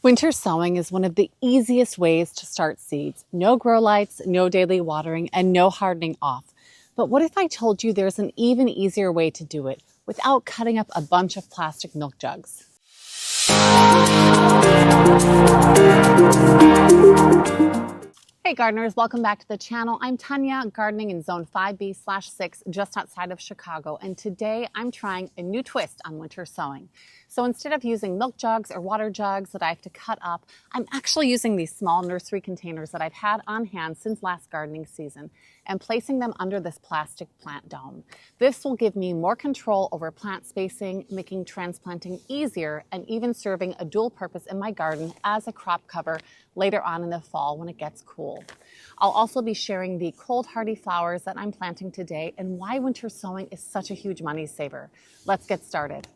Winter sowing is one of the easiest ways to start seeds. No grow lights, no daily watering, and no hardening off. But what if I told you there's an even easier way to do it without cutting up a bunch of plastic milk jugs? Hey gardeners, welcome back to the channel. I'm Tanya, gardening in zone 5B/6 just outside of Chicago, and today I'm trying a new twist on winter sowing. So instead of using milk jugs or water jugs that I have to cut up, I'm actually using these small nursery containers that I've had on hand since last gardening season and placing them under this plastic plant dome. This will give me more control over plant spacing, making transplanting easier, and even serving a dual purpose in my garden as a crop cover later on in the fall when it gets cool. I'll also be sharing the cold hardy flowers that I'm planting today and why winter sowing is such a huge money saver. Let's get started.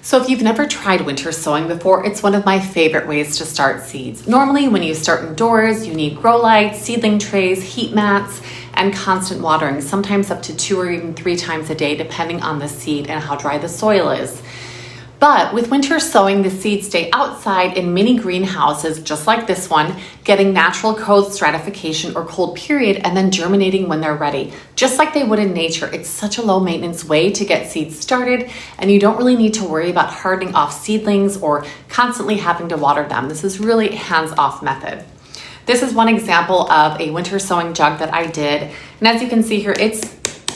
So if you've never tried winter sowing before, it's one of my favorite ways to start seeds. Normally when you start indoors, you need grow lights, seedling trays, heat mats, and constant watering, sometimes up to 2 or even 3 times a day, depending on the seed and how dry the soil is. But with winter sowing, the seeds stay outside in mini greenhouses, just like this one, getting natural cold stratification or cold period, and then germinating when they're ready. Just like they would in nature, it's such a low maintenance way to get seeds started, and you don't really need to worry about hardening off seedlings or constantly having to water them. This is really a hands-off method. This is one example of a winter sowing jug that I did, and as you can see here, it's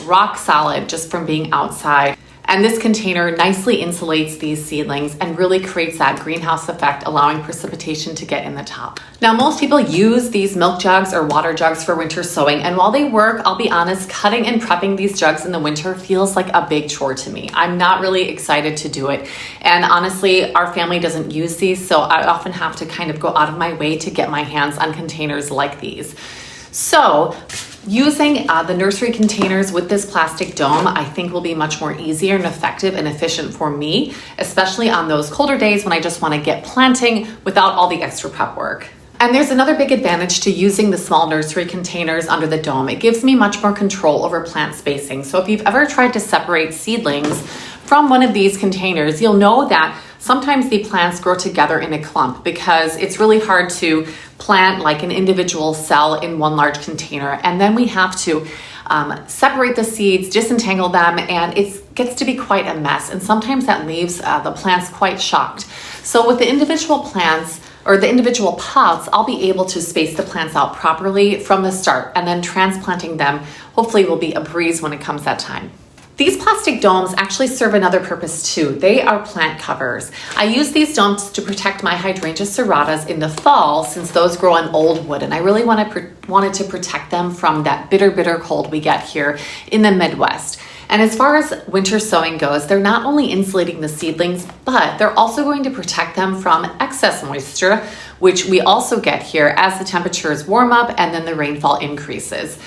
rock solid just from being outside. And this container nicely insulates these seedlings and really creates that greenhouse effect, allowing precipitation to get in the top. Now, most people use these milk jugs or water jugs for winter sowing, and while they work, I'll be honest, cutting and prepping these jugs in the winter feels like a big chore to me. I'm not really excited to do it. And honestly, our family doesn't use these, so I often have to kind of go out of my way to get my hands on containers like these. So, using the nursery containers with this plastic dome, I think will be much more easier and effective and efficient for me, especially on those colder days when I just want to get planting without all the extra prep work. And there's another big advantage to using the small nursery containers under the dome. It gives me much more control over plant spacing. So if you've ever tried to separate seedlings from one of these containers, you'll know that sometimes the plants grow together in a clump because it's really hard to plant like an individual cell in one large container. And then we have to separate the seeds, disentangle them, and it gets to be quite a mess. And sometimes that leaves the plants quite shocked. So with the individual plants, or the individual pots, I'll be able to space the plants out properly from the start, and then transplanting them hopefully will be a breeze when it comes that time. These plastic domes actually serve another purpose too. They are plant covers. I use these domes to protect my hydrangea serratas in the fall since those grow on old wood, and I really wanted to protect them from that bitter cold we get here in the Midwest. And as far as winter sowing goes, they're not only insulating the seedlings, but they're also going to protect them from excess moisture, which we also get here as the temperatures warm up and then the rainfall increases.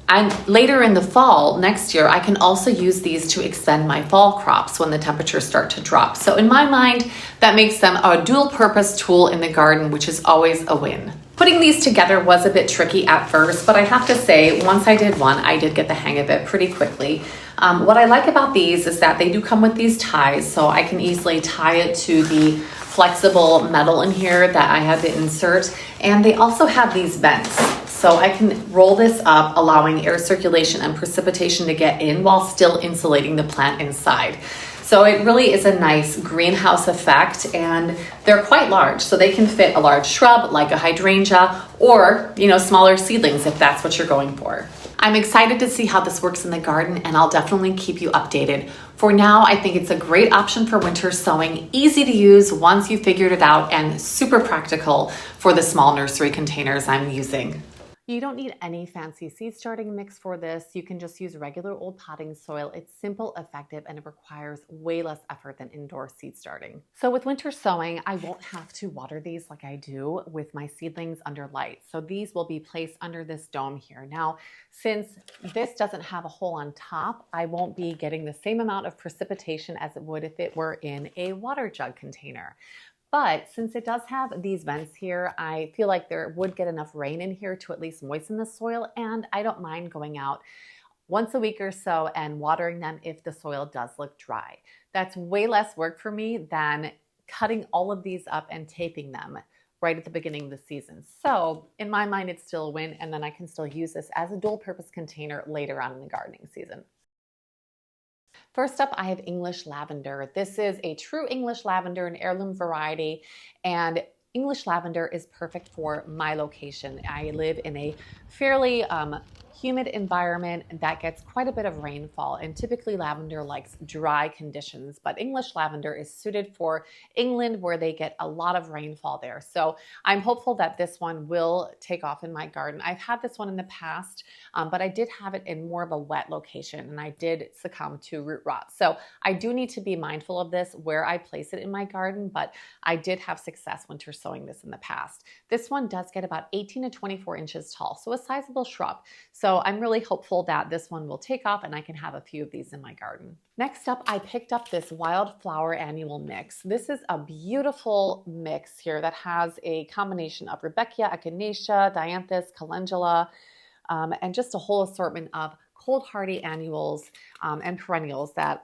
And later in the fall, next year, I can also use these to extend my fall crops when the temperatures start to drop. So in my mind, that makes them a dual purpose tool in the garden, which is always a win. Putting these together was a bit tricky at first, but I have to say, once I did one, I did get the hang of it pretty quickly. What I like about these is that they do come with these ties, so I can easily tie it to the flexible metal in here that I had to insert. And they also have these vents. So I can roll this up, allowing air circulation and precipitation to get in while still insulating the plant inside. So it really is a nice greenhouse effect, and they're quite large. So they can fit a large shrub like a hydrangea or, smaller seedlings if that's what you're going for. I'm excited to see how this works in the garden, and I'll definitely keep you updated. For now, I think it's a great option for winter sowing, easy to use once you've figured it out, and super practical for the small nursery containers I'm using. You don't need any fancy seed starting mix for this. You can just use regular old potting soil. It's simple, effective, and it requires way less effort than indoor seed starting. So with winter sowing, I won't have to water these like I do with my seedlings under light. So these will be placed under this dome here. Now, since this doesn't have a hole on top, I won't be getting the same amount of precipitation as it would if it were in a water jug container. But since it does have these vents here, I feel like there would get enough rain in here to at least moisten the soil, and I don't mind going out once a week or so and watering them if the soil does look dry. That's way less work for me than cutting all of these up and taping them right at the beginning of the season. So in my mind, it's still a win, and then I can still use this as a dual purpose container later on in the gardening season. First up, I have English lavender. This is a true English lavender, an heirloom variety, and English lavender is perfect for my location. I live in a fairly humid environment that gets quite a bit of rainfall, and typically lavender likes dry conditions, but English lavender is suited for England where they get a lot of rainfall there. So I'm hopeful that this one will take off in my garden. I've had this one in the past, but I did have it in more of a wet location and I did succumb to root rot. So I do need to be mindful of this where I place it in my garden, but I did have success winter sowing this in the past. This one does get about 18 to 24 inches tall, so a sizable shrub. So I'm really hopeful that this one will take off and I can have a few of these in my garden. Next up, I picked up this wildflower annual mix. This is a beautiful mix here that has a combination of Rudbeckia, Echinacea, Dianthus, Calendula, and just a whole assortment of cold hardy annuals and perennials that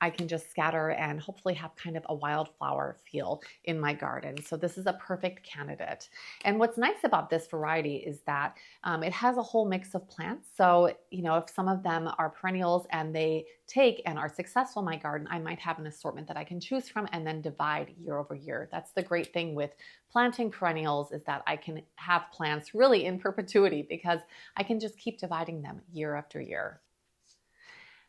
I can just scatter and hopefully have kind of a wildflower feel in my garden. So this is a perfect candidate. And what's nice about this variety is that it has a whole mix of plants. So, you know, if some of them are perennials and they take and are successful in my garden, I might have an assortment that I can choose from and then divide year over year. That's the great thing with planting perennials, is that I can have plants really in perpetuity because I can just keep dividing them year after year.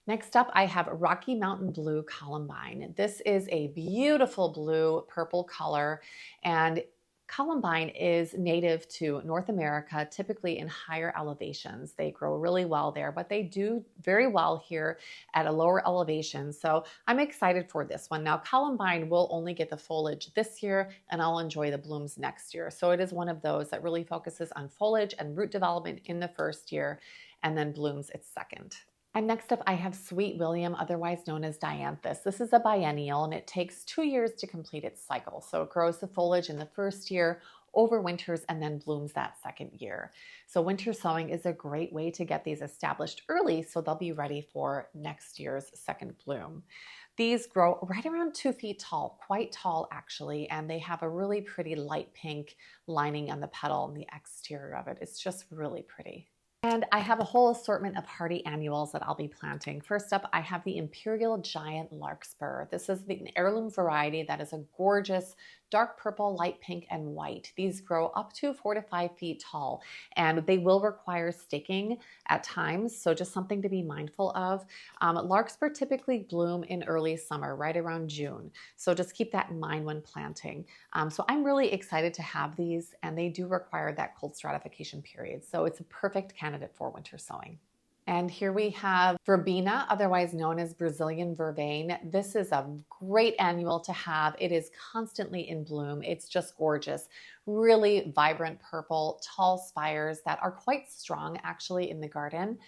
Next up, I have Rocky Mountain Blue Columbine. This is a beautiful blue purple color, and Columbine is native to North America, typically in higher elevations. They grow really well there, but they do very well here at a lower elevation. So I'm excited for this one. Now, Columbine will only get the foliage this year, and I'll enjoy the blooms next year. So it is one of those that really focuses on foliage and root development in the first year, and then blooms its second. And next up, I have Sweet William, otherwise known as Dianthus. This is a biennial and it takes 2 years to complete its cycle. So it grows the foliage in the first year, overwinters, and then blooms that second year. So winter sowing is a great way to get these established early so they'll be ready for next year's second bloom. These grow right around 2 feet tall, quite tall actually, and they have a really pretty light pink lining on the petal and the exterior of it. It's just really pretty. And I have a whole assortment of hardy annuals that I'll be planting. First up, I have the Imperial Giant Larkspur. This is the heirloom variety that is a gorgeous dark purple, light pink, and white. These grow up to 4 to 5 feet tall, and they will require staking at times, so just something to be mindful of. Larkspur typically bloom in early summer, right around June, so just keep that in mind when planting. So I'm really excited to have these, and they do require that cold stratification period, so it's a perfect candidate for winter sowing. And here we have Verbena, otherwise known as Brazilian vervain. This is a great annual to have. It is constantly in bloom. It's just gorgeous. Really vibrant purple, tall spires that are quite strong actually in the garden.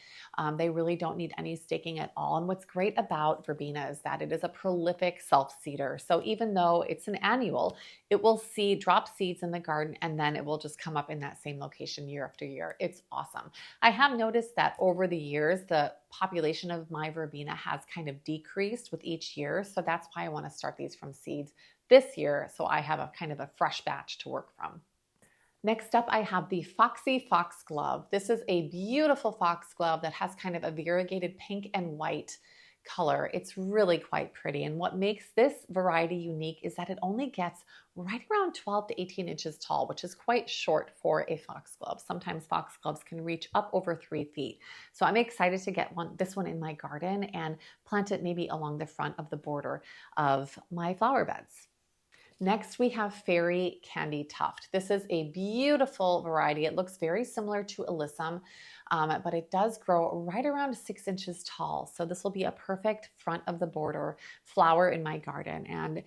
They really don't need any staking at all. And what's great about verbena is that it is a prolific self-seeder. So even though it's an annual, it will drop seeds in the garden, and then it will just come up in that same location year after year. It's awesome. I have noticed that over the years, the population of my verbena has kind of decreased with each year. So that's why I want to start these from seeds this year, so I have a kind of a fresh batch to work from. Next up, I have the Foxy Foxglove. This is a beautiful foxglove that has kind of a variegated pink and white color. It's really quite pretty. And what makes this variety unique is that it only gets right around 12 to 18 inches tall, which is quite short for a foxglove. Sometimes foxgloves can reach up over 3 feet. So I'm excited to get this one in my garden and plant it maybe along the front of the border of my flower beds. Next, we have Fairy Candy Tuft. This is a beautiful variety. It looks very similar to Alyssum, but it does grow right around 6 inches tall. So this will be a perfect front of the border flower in my garden. And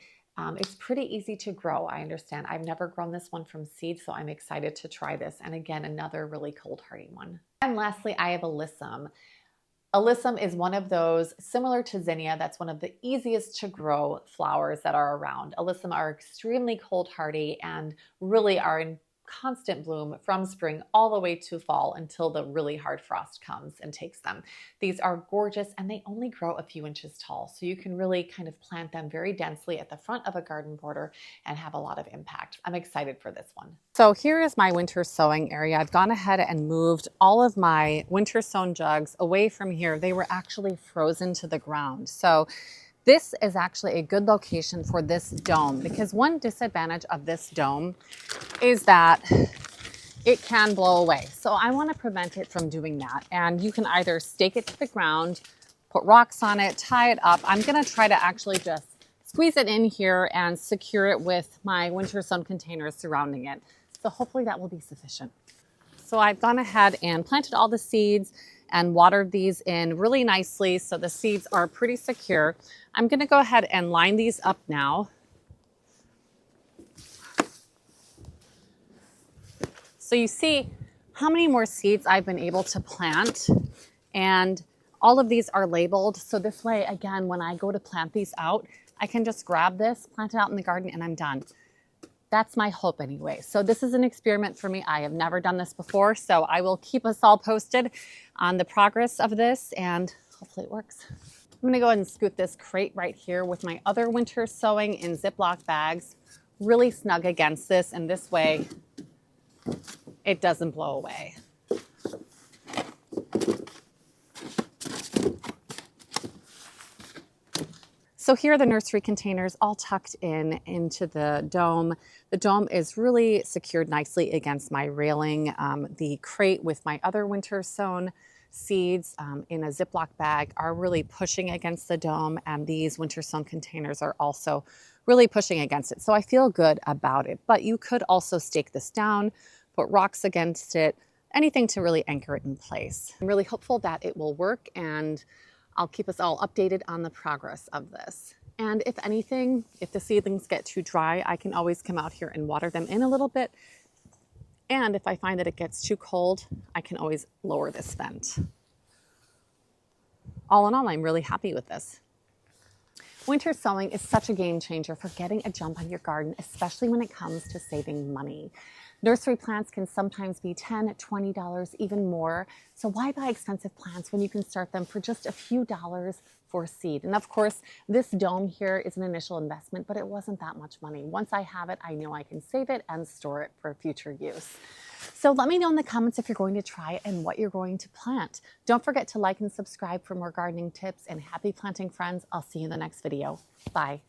it's pretty easy to grow, I understand. I've never grown this one from seed, so I'm excited to try this. And again, another really cold hardy one. And lastly, I have Alyssum. Alyssum is one of those, similar to zinnia, that's one of the easiest to grow flowers that are around. Alyssum are extremely cold hardy and really are in constant bloom from spring all the way to fall until the really hard frost comes and takes them. These are gorgeous and they only grow a few inches tall, so you can really kind of plant them very densely at the front of a garden border and have a lot of impact. I'm excited for this one. So here is my winter sowing area. I've gone ahead and moved all of my winter sown jugs away from here. They were actually frozen to the ground. So this is actually a good location for this dome, because one disadvantage of this dome is that it can blow away. So I want to prevent it from doing that. And you can either stake it to the ground, put rocks on it, tie it up. I'm going to try to actually just squeeze it in here and secure it with my winter sown containers surrounding it. So hopefully that will be sufficient. So I've gone ahead and planted all the seeds and watered these in really nicely so the seeds are pretty secure. I'm going to go ahead and line these up now. So you see how many more seeds I've been able to plant, and all of these are labeled. So this way, again, when I go to plant these out, I can just grab this, plant it out in the garden, and I'm done. That's my hope anyway. So this is an experiment for me. I have never done this before, so I will keep us all posted on the progress of this, and hopefully it works. I'm gonna go ahead and scoot this crate right here with my other winter sowing in Ziploc bags, really snug against this, and this way it doesn't blow away. So here are the nursery containers all tucked in into the dome. The dome is really secured nicely against my railing. The crate with my other winter sown seeds in a Ziploc bag are really pushing against the dome, and these winter sown containers are also really pushing against it. So I feel good about it, but you could also stake this down, put rocks against it, anything to really anchor it in place. I'm really hopeful that it will work, and I'll keep us all updated on the progress of this. And if anything, if the seedlings get too dry, I can always come out here and water them in a little bit. And if I find that it gets too cold, I can always lower this vent. All in all, I'm really happy with this. Winter sowing is such a game changer for getting a jump on your garden, especially when it comes to saving money. Nursery plants can sometimes be $10, $20, even more. So why buy expensive plants when you can start them for just a few dollars for seed? And of course, this dome here is an initial investment, but it wasn't that much money. Once I have it, I know I can save it and store it for future use. So let me know in the comments if you're going to try it and what you're going to plant. Don't forget to like and subscribe for more gardening tips, and happy planting, friends. I'll see you in the next video. Bye.